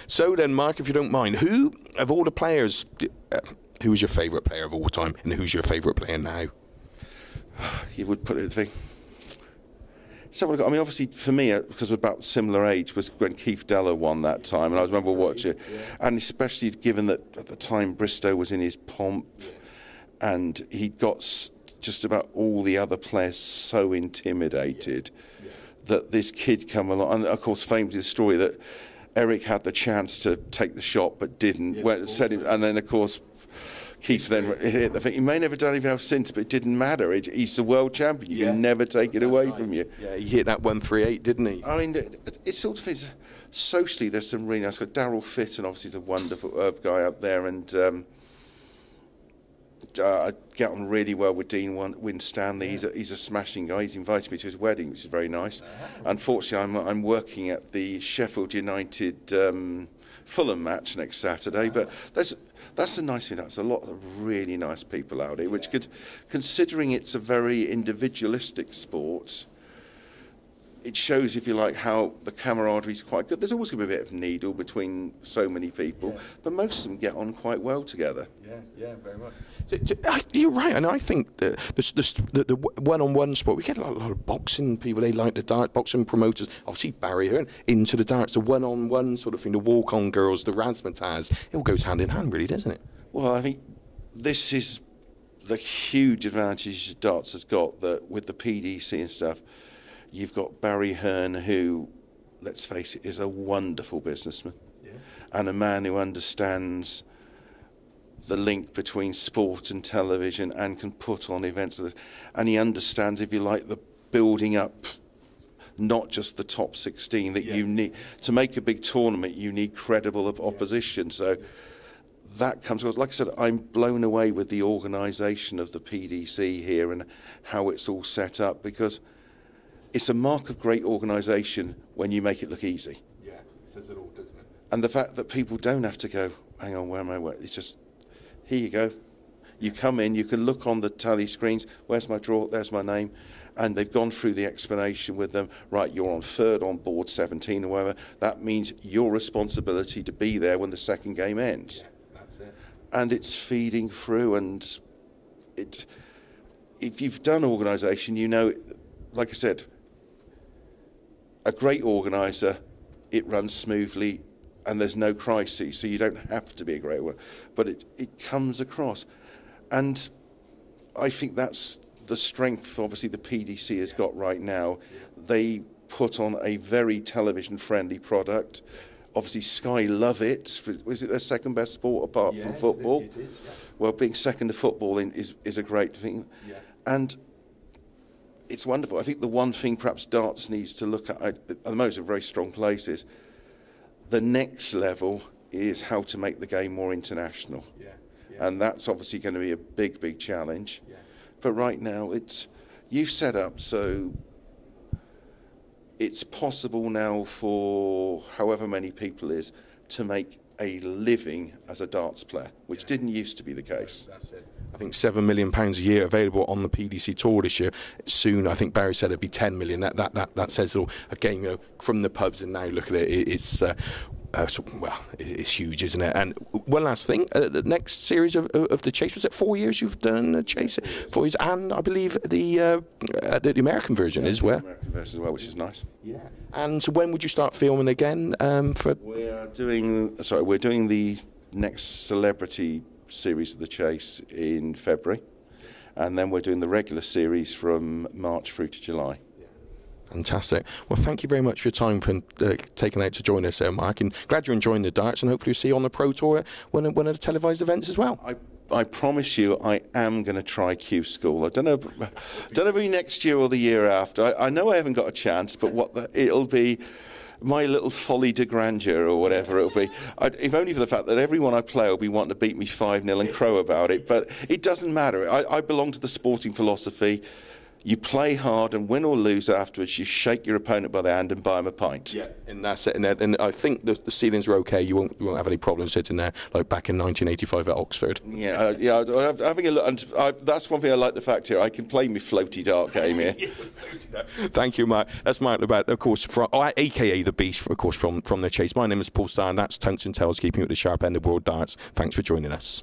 So then, Mark, if you don't mind, who of all the players, who is your favourite player of all time, and who's your favourite player now? You would put it the thing. So I mean, obviously for me, because we're about similar age, was when Keith Deller won that time, and I remember watching it, and especially given that at the time Bristow was in his pomp, and he got just about all the other players so intimidated that this kid come along, and of course famously the story that Eric had the chance to take the shot but didn't, and then of course Keith then hit the thing. He may never done anything else since, but it didn't matter. He's the world champion. You can never take it away from you. Yeah, he hit that 138, didn't he? I mean, it's sort of socially. There's some really nice guys. Darryl Fitton, obviously, is a wonderful guy up there, and I get on really well with Dean Winstanley. He's a smashing guy. He's invited me to his wedding, which is very nice. Unfortunately, I'm working at the Sheffield United Fulham match next Saturday, but that's the nice thing. That's a lot of really nice people out here, which could, considering it's a very individualistic sport, it shows, if you like, how the camaraderie is quite good. There's always going to be a bit of needle between so many people, but most of them get on quite well together. Yeah, very much. You're right, and I think the one-on-one sport, we get a lot of boxing people. They like the dart, boxing promoters. Obviously, Barry Hearn into the darts, the one-on-one sort of thing, the walk-on girls, the razzmatazz. It all goes hand in hand, really, doesn't it? Well, I think this is the huge advantage darts has got, that with the PDC and stuff. You've got Barry Hearn, who, let's face it, is a wonderful businessman, and a man who understands the link between sport and television and can put on events. And he understands, if you like, the building up, not just the top 16, that you need to make a big tournament. You need credible opposition. So that comes across. Like I said, I'm blown away with the organisation of the PDC here and how it's all set up, because it's a mark of great organisation when you make it look easy. Yeah, it says it all, doesn't it? And the fact that people don't have to go, hang on, where am I? It's just, here you go. You come in, you can look on the tally screens, where's my draw, there's my name, and they've gone through the explanation with them. Right, you're on third on board 17 or whatever. That means your responsibility to be there when the second game ends. Yeah, that's it. And it's feeding through, and if you've done organisation, you know, like I said, a great organiser, it runs smoothly and there's no crises, so you don't have to be a great one, but it comes across. And I think that's the strength, obviously, the PDC has got right now. They put on a very television-friendly product. Obviously, Sky love it. Was it their second best sport apart from football? It is, yeah. Well, being second to football is a great thing. Yeah. And it's wonderful. I think the one thing perhaps darts needs to look at the moment, in very strong places, the next level is how to make the game more international. And that's obviously going to be a big, big challenge. But right now, you've set up so it's possible now for however many people is to make a living as a darts player, which didn't used to be the case. That's it. I think £7 million a year available on the PDC tour this year. Soon, I think Barry said it'd be 10 million. That says it all. Again, you know, from the pubs, and now look at it. It's well, it's huge, isn't it? And one last thing, the next series of the Chase, was it 4 years you've done the Chase? 4 years, and I believe the American version as well. The American version as well, which is nice. Yeah. And so when would you start filming again? We're doing the next celebrity series of the Chase in February, and then we're doing the regular series from March through to July. Fantastic. Well, thank you very much for your time for taking out to join us, Mark. And glad you're enjoying the darts, and hopefully we'll see you on the Pro Tour, one of the televised events as well. I promise you, I am going to try Q School. I don't know if next year or the year after. I know I haven't got a chance, but it'll be my little folly de grandeur or whatever it'll be. If only for the fact that everyone I play will be wanting to beat me 5-0 and crow about it. But it doesn't matter. I belong to the sporting philosophy. You play hard, and win or lose afterwards, you shake your opponent by the hand and buy him a pint. Yeah, and that's it. And I think the ceilings are okay. You won't have any problems sitting there like back in 1985 at Oxford. Yeah, having a look. And that's one thing I like the fact here. I can play my floaty dart game here. Thank you, Mark. That's Mark Labett, of course, aka the Beast, of course, from the Chase. My name is Paul Starr, and that's Tonks and Tails, keeping you at the sharp end of world darts. Thanks for joining us.